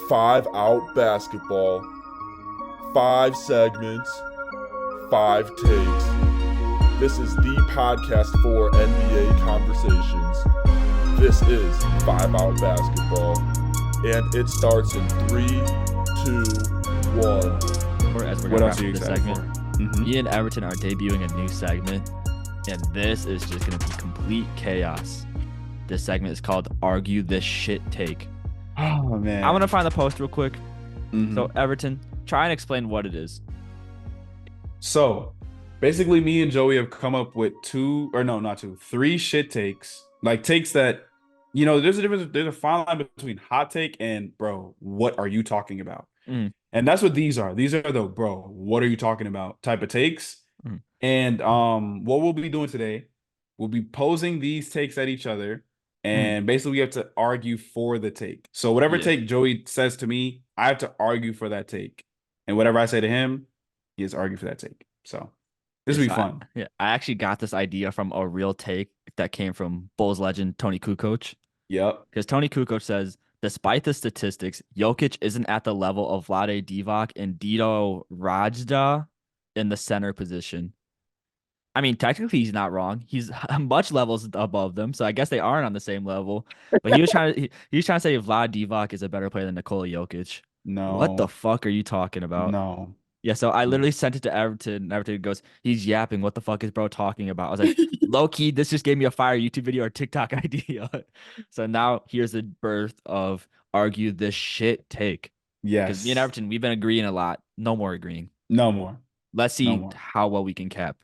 Five Out Basketball, 5 segments, 5 takes. This is the podcast for NBA conversations. This is 5 Out Basketball, and it starts in 3, 2, 1. As we're What gonna else wrap are you up this excited segment, for? me and Everton are debuting a new segment, and this is just gonna be complete chaos. This segment is called "Argue This Shit Take." Oh man, I'm gonna find the post real quick. Mhm. So Everton, try and explain what it is. So basically, me and Joey have come up with three shit takes. Like takes that, there's a difference. There's a fine line between hot take and bro, what are you talking about? Mm. And that's what these are. These are the bro, what are you talking about type of takes. Mm. And what we'll be doing today, we'll be posing these takes at each other. And basically, we have to argue for the take. So whatever Yeah. take Joey says to me, I have to argue for that take. And whatever I say to him, he has to argue for that take. So this will be So fun. I actually got this idea from a real take that came from Bulls legend Tony Kukoc. Yep. Because Tony Kukoc says, despite the statistics, Jokic isn't at the level of Vlade Divac and Dito Rajda in the center position. I mean, technically, he's not wrong. He's much levels above them, so I guess they aren't on the same level. But he was trying to say Vlad Divac is a better player than Nikola Jokic. What the No. fuck are you talking about? No. Yeah, so I literally sent it to Everton. And Everton goes, he's yapping. What the fuck is bro talking about? I was like, low key, this just gave me a fire YouTube video or TikTok idea. So now here's the birth of argue this shit take. Because me and Yes. Everton, we've been agreeing a lot. No more agreeing. No more. Let's No see more. how well we can cap.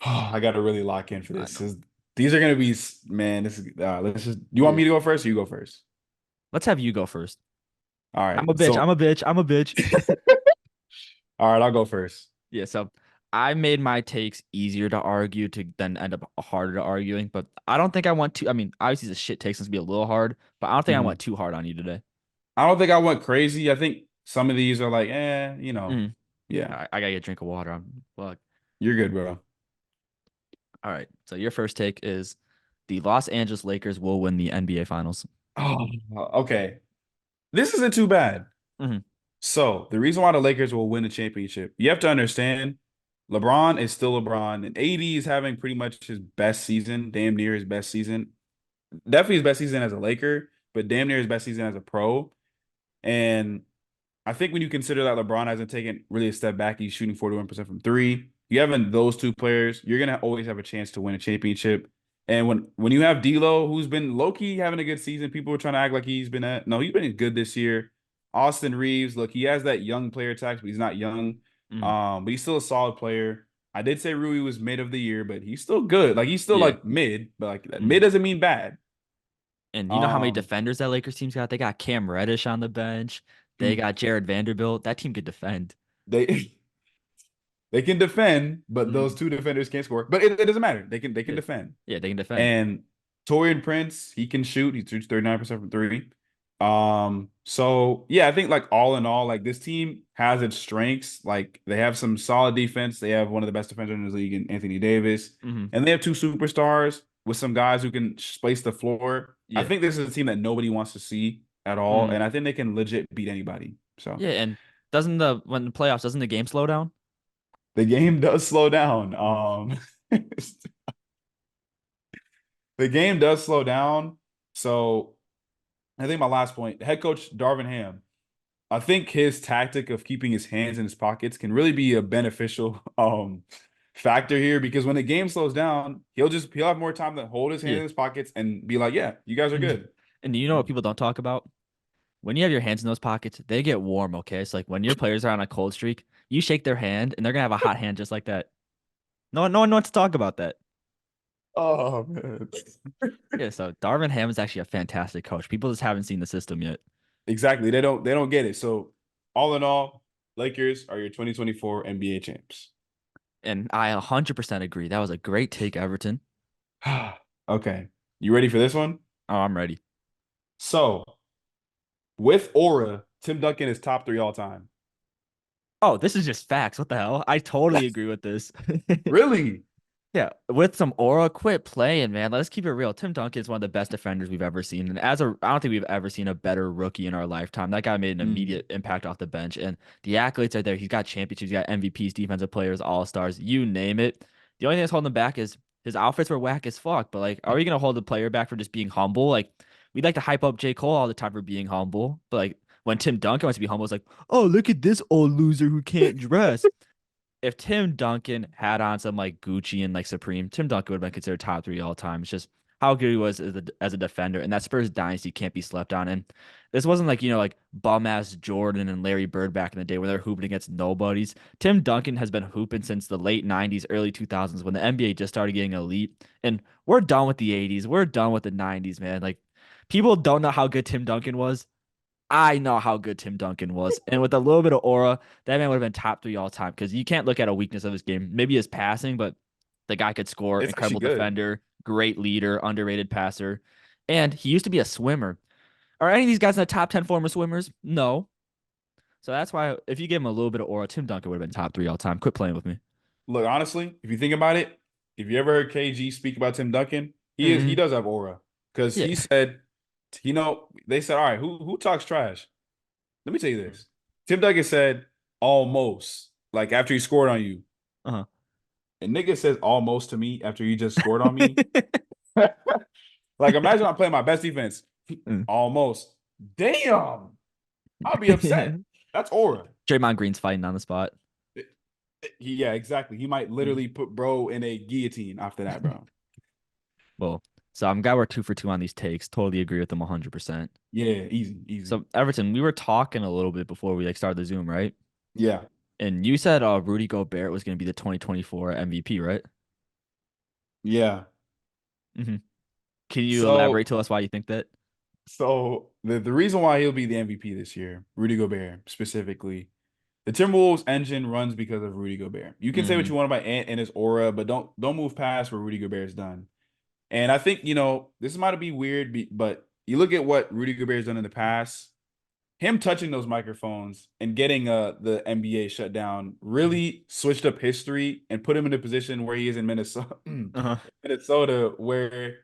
Oh, I got to really lock in for I this. know. These are gonna be, man. This is. Let's just. You want me to go first, or you go first? Let's have you go first. All right. I'm a bitch. So, I'm a bitch. I'm a bitch. all right, I'll go first. Yeah, so I made my takes easier to argue to then end up harder to arguing, but I don't think I want to. I mean, obviously the shit takes us to be a little hard, but I don't think I Mhm. went too hard on you today. I don't think I went crazy. I think some of these are like, Mm. yeah, I gotta get a drink of water. I'm fuck. you're good, bro. All right. So your first take is the Los Angeles Lakers will win the NBA Finals. Oh, okay. This isn't too bad. Mhm. So the reason why the Lakers will win the championship, you have to understand, LeBron is still LeBron, and AD is having pretty much his best season, damn near his best season. Definitely his best season as a Laker, but damn near his best season as a pro. And I think when you consider that LeBron hasn't taken really a step back, he's shooting 41% from three. You having those two players, you're gonna always have a chance to win a championship. And when you have D'Lo, who's been low-key having a good season, people are trying to act like he's been good this year. Austin Reeves, look, he has that young player tax, but he's not young. Mhm. But he's still a solid player. I did say Rui was mid of the year, but he's still good. Like he's still Yeah. like mid, but like Mhm. mid doesn't mean bad. And you know how many Um, defenders that Lakers team's got? They got Cam Reddish on the bench. They mm, got Jared Vanderbilt. That team could defend. they they can defend, but those Mhm. two defenders can't score. But it doesn't matter. They can Yeah. defend. Yeah, they can defend. And Torian Prince, he can shoot. He shoots 39% from three. So yeah, I think like all in all, like this team has its strengths. Like they have some solid defense. They have one of the best defenders in the league in Anthony Davis. Mhm. And they have two superstars with some guys who can space the floor. I Yeah. think this is a team that nobody wants to see at all. Mhm. And I think they can legit beat anybody. So Yeah, and when the playoffs, doesn't the game slow down? the game does slow down. The game does slow down. So I think my last point, head coach Darvin Ham, I think his tactic of keeping his hands in his pockets can really be a beneficial factor here because when the game slows down, he'll have more time to hold his hands Yeah. in his pockets and be like, yeah, you guys are Mhm. good. And you know what people don't talk about? When you have your hands in those pockets, they get warm, okay? It's like when your players are on a cold streak, you shake their hand and they're gonna have a hot hand just like that. No one wants to talk about that. Oh man. Yeah, so Darvin Ham is actually a fantastic coach. People just haven't seen the system yet. Exactly. They don't get it. So all in all, Lakers are your 2024 NBA champs. And I 100% agree. That was a great take, Everton. Okay. You ready for this one? Oh, I'm ready. So with aura, Tim Duncan is top three all time. Oh, this is just facts. What the hell? I totally agree with this. Really? Yeah, with some aura, quit playing, man. Let's keep it real. Tim Duncan is one of the best defenders we've ever seen, and I don't think we've ever seen a better rookie in our lifetime. That guy made an Mm. immediate impact off the bench, and the accolades are there. He's got championships, he's got MVPs, defensive players, all stars, you name it. The only thing that's holding him back is his outfits were whack as fuck. But like, are we gonna hold the player back for just being humble? Like, we like to hype up J. Cole all the time for being humble, but like when Tim Duncan wants to be humble, it's like, oh, look at this old loser who can't dress. If Tim Duncan had on some like Gucci and like Supreme, Tim Duncan would have been considered top three all time. It's just how good he was as a defender, and that Spurs dynasty can't be slept on. And this wasn't like like bum ass Jordan and Larry Bird back in the day where they're hooping against nobodies. Tim Duncan has been hooping since the late '90s, early 2000s when the NBA just started getting elite. And we're done with the '80s. We're done with the '90s, man. Like people don't know how good Tim Duncan was. I know how good Tim Duncan was. And with a little bit of aura, that man would have been top three all time because you can't look at a weakness of his game. Maybe his passing, but the guy could score, It's actually incredible good. defender, great leader, underrated passer. And he used to be a swimmer. Are any of these guys in the top 10 former swimmers? No. So that's why if you give him a little bit of aura, Tim Duncan would have been top three all time. Quit playing with me. Look, honestly, if you think about it, if you ever heard KG speak about Tim Duncan, he Hmm. does have aura because Yeah. he said, they said, all right, who talks trash? Let me tell you this. Tim Duncan said almost, like after he scored on you. Uh-huh. And nigga says almost to me after he just scored on me. Like imagine I'm playing my best defense. Mm. Almost. Damn. I'll be upset. That's aura. Draymond Green's fighting on the spot. Yeah, exactly. He might Mm. literally put bro in a guillotine after that, bro. Well, so I'm glad we're 2 for 2 on these takes. Totally agree with them 100%. Yeah, easy, easy. So Everton, we were talking a little bit before we like started the Zoom, right? Yeah, And you said Rudy Gobert was going to be the 2024 MVP, right? yeah. Hmm. Can you elaborate So to us why you think that? so the reason why he'll be the MVP this year, Rudy Gobert specifically, the Timberwolves engine runs because of Rudy Gobert. You can say what Hmm. you want about Ant and his aura, but don't move past where Rudy Gobert's done. And I think, this might be weird, but you look at what Rudy Gobert's done in the past, him touching those microphones and getting the NBA shut down really switched up history and put him in a position where he is in Minnesota, Uh-huh. Minnesota, where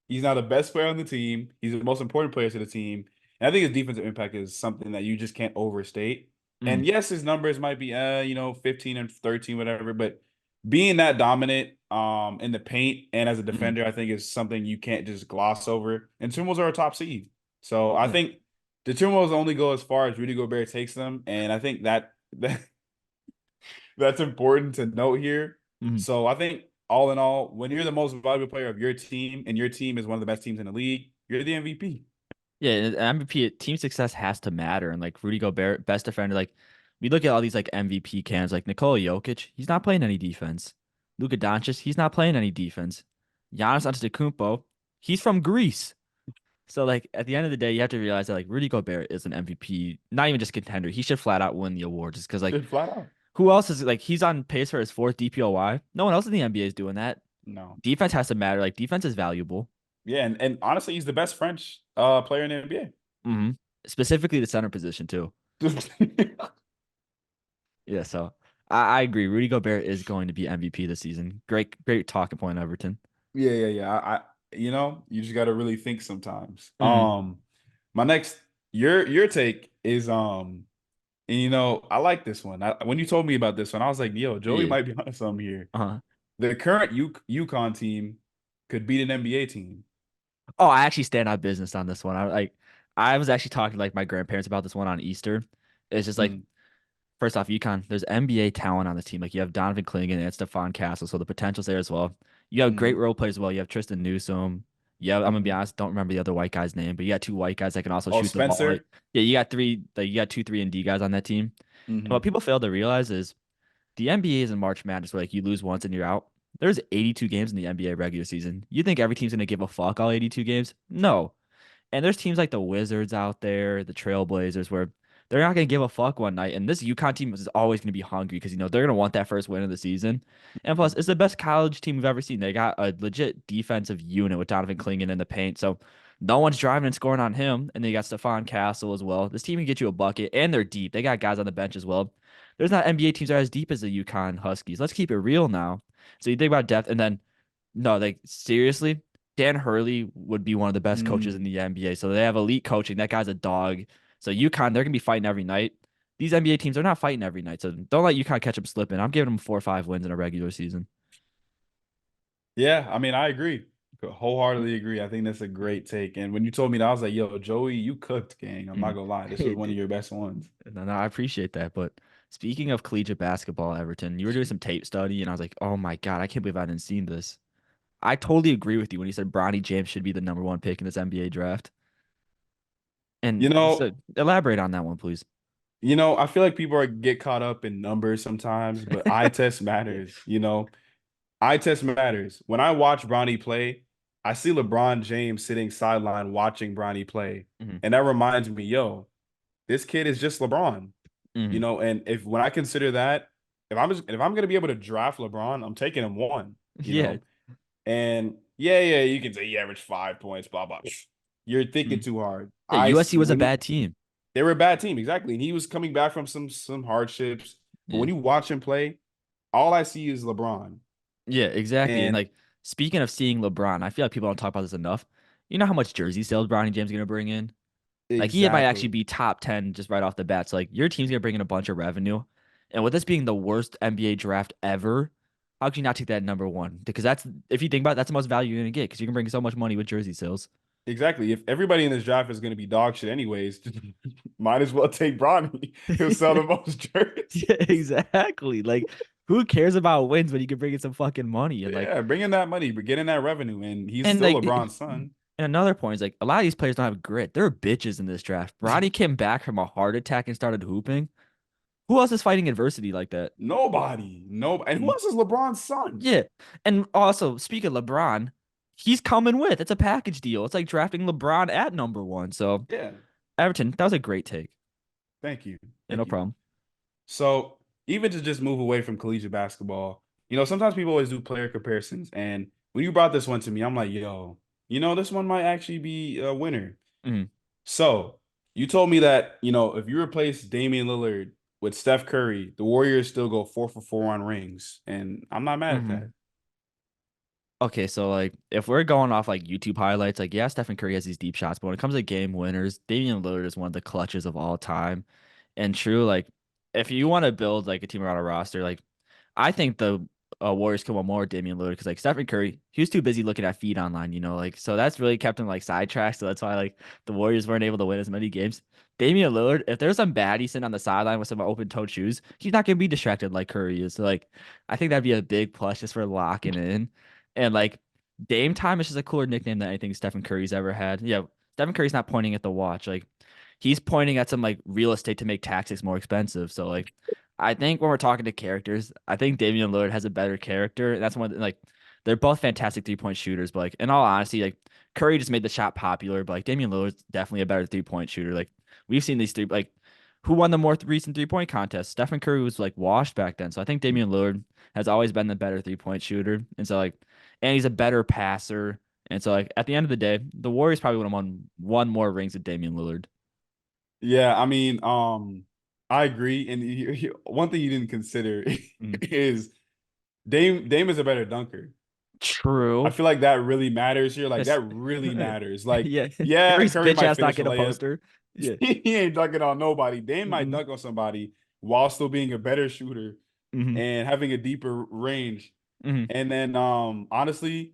he's now the best player on the team. He's the most important player to the team. And I think his defensive impact is something that you just can't overstate. Mm. And yes, his numbers might be 15 and 13, whatever, but being that dominant in the paint and as a Mm. defender, I think is something you can't just gloss over. And Timberwolves are a top seed. So I Yeah. think the Timberwolves only go as far as Rudy Gobert takes them. And I think that that's important to note here. Mhm. So I think all in all, when you're the most valuable player of your team and your team is one of the best teams in the league, you're the MVP. Yeah, and MVP team success has to matter. And like Rudy Gobert, best defender, like we look at all these like MVP cans, like Nikola Jokic, he's not playing any defense. Luka Doncic, he's not playing any defense. Giannis Antetokounmpo, he's from Greece. So like at the end of the day, you have to realize that like Rudy Gobert is an MVP, not even just contender. He should flat out win the award just because like Just flat out. who else is like he's on pace for his fourth DPOY? No one else in the NBA is doing that. No. Defense has to matter. Like defense is valuable. Yeah, and honestly, he's the best French player in the NBA. Hmm. Specifically the center position too. Yeah, Yeah, so I agree. Rudy Gobert is going to be MVP this season. Great talking point, Everton. yeah. You just got to really think sometimes. Hmm. My next your take is and I like this one. When you told me about this one, I was like, yo, Joey Yeah. might be on something here. Uh-huh. The current UConn team could beat an NBA team. Oh, I actually stand on business on this one. I was actually talking to like my grandparents about this one on Easter. It's just like Mm, first off, UConn, there's NBA talent on the team. Like you have Donovan Clingan and Stephon Castle, so the potential's there as well. You have great mm. role players as well. You have Tristan Newsome. Yeah, I'm gonna be honest, don't remember the other white guy's name, but you got two white guys that can also Oh, shoot the ball. Like, Spencer. yeah, you got three, like you got 2, 3, and D guys on that team. And what Hmm. people fail to realize is the NBA is in March Madness where like you lose once and you're out. There's 82 games in the NBA regular season. You think every team's gonna give a fuck all 82 games? No. And there's teams like the Wizards out there, the Trailblazers, where they're not going to give a fuck one night. And this UConn team is always going to be hungry because, they're going to want that first win of the season. And plus, it's the best college team we've ever seen. They got a legit defensive unit with Donovan Clingan in the paint. So no one's driving and scoring on him. And they got Stephon Castle as well. This team can get you a bucket, and they're deep. They got guys on the bench as well. There's not NBA teams that are as deep as the UConn Huskies. Let's keep it real now. So you think about depth, and then no, like seriously, Dan Hurley would be one of the best coaches in Mm. the NBA. So they have elite coaching. That guy's a dog. So UConn, they're gonna be fighting every night. These NBA teams are not fighting every night. So don't let UConn catch them slipping. I'm giving them 4 or 5 wins in a regular season. Yeah, I mean, I agree. Wholeheartedly agree. I think that's a great take. And when you told me that, I was like, yo, Joey, you cooked, gang. I'm not Mm. gonna lie. This was one of your best ones. No, I appreciate that. But speaking of collegiate basketball, Everton, you were doing some tape study, and I was like, oh my God, I can't believe I didn't see this. I totally agree with you when you said Bronny James should be the #1 pick in this NBA draft. You And so know, elaborate on that one, please. I feel like people get caught up in numbers sometimes, but eye test matters. Eye test matters. When I watch Bronny play, I see LeBron James sitting sideline watching Bronny play. Hmm. And that reminds me, yo, this kid is just LeBron. Hmm. And if when I consider that, if I'm gonna be able to draft LeBron, I'm taking him one. Yeah. And yeah, you can say he averaged 5 points, blah blah. You're thinking Mhm. too hard. Yeah, USC was a bad team. They were a bad team, exactly. And he was coming back from some hardships. But Yeah. when you watch him play, all I see is LeBron. Yeah, exactly. And And like speaking of seeing LeBron, I feel like people don't talk about this enough. You know how much jersey sales Bronny James is gonna bring in? Like he might actually exactly, be top 10 just right off the bat. So like your team's gonna bring in a bunch of revenue. And with this being the worst NBA draft ever, how could you not take that #1? Because that's if you think about it, that's the most value you're gonna get because you can bring so much money with jersey sales. exactly. If everybody in this draft is going to be dog shit anyways, might as well take Bronny. He'll sell the most jerseys. Yeah, exactly. Like who cares about wins when you can bring in some fucking money and like Yeah, bring in that money, but get in that revenue, and he's and still like LeBron's son. and another point is like a lot of these players don't have grit. They're bitches in this draft. Bronny came back from a heart attack and started hooping. Who else is fighting adversity like that? Nobody, no, and who Mm. else is LeBron's son? Yeah. And also, speaking of LeBron, he's coming with. It's a package deal. It's like drafting LeBron at #1. So, Yeah, Everton, that was a great take. thank you, Yeah, no thank you. problem. So even to just move away from collegiate basketball, sometimes people always do player comparisons. And when you brought this one to me, I'm like, yo, this one might actually be a winner. Mhm. So you told me that, if you replace Damian Lillard with Steph Curry, the Warriors still go 4 for 4 on rings. And I'm not mad at that. Mhm. Okay, so like if we're going off like YouTube highlights, like yeah, Stephen Curry has these deep shots, but when it comes to game winners, Damian Lillard is one of the clutches of all time. And true, like if you want to build like a team around a roster, like I think the Warriors could want more with Damian Lillard because like Stephen Curry, he was too busy looking at feed online, like so that's really kept him like sidetracked. So that's why like the Warriors weren't able to win as many games. Damian Lillard, if there's some baddie sitting on the sideline with some open-toed shoes, he's not gonna be distracted like Curry is. So like I think that'd be a big plus just for locking in. And like Dame time is just a cooler nickname than anything Stephen Curry's ever had. Yeah, Stephen Curry's not pointing at the watch. Like he's pointing at some like real estate to make tactics more expensive. So like I think when we're talking to characters, I think Damian Lillard has a better character. And that's one like they're both fantastic 3-point shooters, but like in all honesty, like Curry just made the shot popular, but like Damian Lillard's definitely a better 3-point shooter. Like we've seen these three like who won the more recent 3-point contest? Stephen Curry was like washed back then. So I think Damian Lillard has always been the better 3-point shooter. And so like and he's a better passer. And so like at the end of the day, the Warriors probably would have won one more rings with Damian Lillard. Yeah, I mean, I agree. And one thing you didn't consider Mhm. is Dame is a better dunker. I True. feel like that really matters here. Like Yes. that really matters. Like, Yeah. yeah, Curry's Curry bitch might ass not finish a get a layup. poster. Yeah. He ain't dunking on nobody. Dame might Hmm. dunk on somebody while still being a better shooter Hmm. and having a deeper range. Hmm. And then honestly,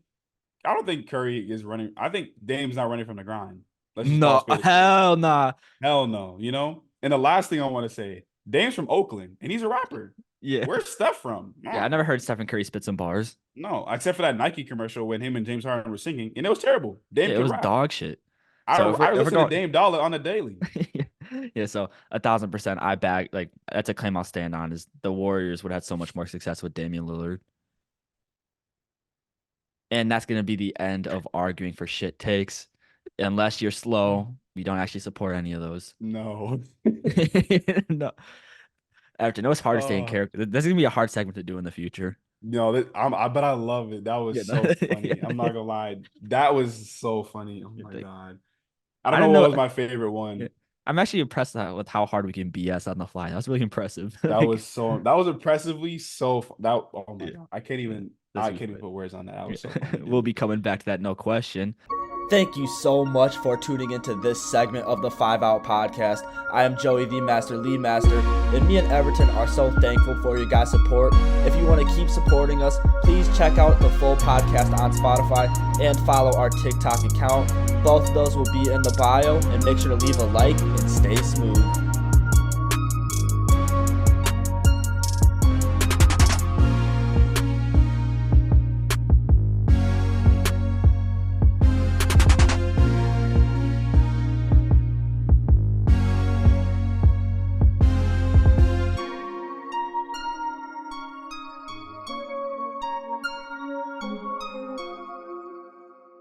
I don't think Curry is running. I think Dame's not running from the grind. Let's just call a No, spade a spade. hell nah. Hell no. And the last thing I want to say, Dame's from Oakland and he's a rapper. Yeah. Where's Steph from? Yeah, I never heard Stephen Curry spit some bars. No, except for that Nike commercial when him and James Harden were singing, and it was terrible. Dame Yeah, it can was rap. dog shit. I So I if we're listen to going Dame Dollar on the daily. yeah, so 1,000% I back like that's a claim I'll stand on is the Warriors would have had so much more success with Damian Lillard. And that's gonna be the end of arguing for shit takes. Unless you're slow, you don't actually support any of those. No. No. After no, it's hard to stay in Oh character. This is gonna be a hard segment to do in the future. no, but I love it. That Yeah, was no, so funny. I'm not yeah. gonna lie. That was so funny. Oh my Like, God. I don't I know didn't what know. was my favorite Yeah. one. I'm actually impressed with how hard we can BS on the fly. That was really impressive. That Like, was impressively so that oh my yeah. God. I can't even I couldn't even put words on that. I was so funny, We'll dude. be coming back to that, no question. Thank you so much for tuning into this segment of the 5 Out Podcast. I am Joey LeMaster, and me and Everton are so thankful for your guys' support. If you want to keep supporting us, please check out the full podcast on Spotify and follow our TikTok account. Both of those will be in the bio, and make sure to leave a like and stay smooth.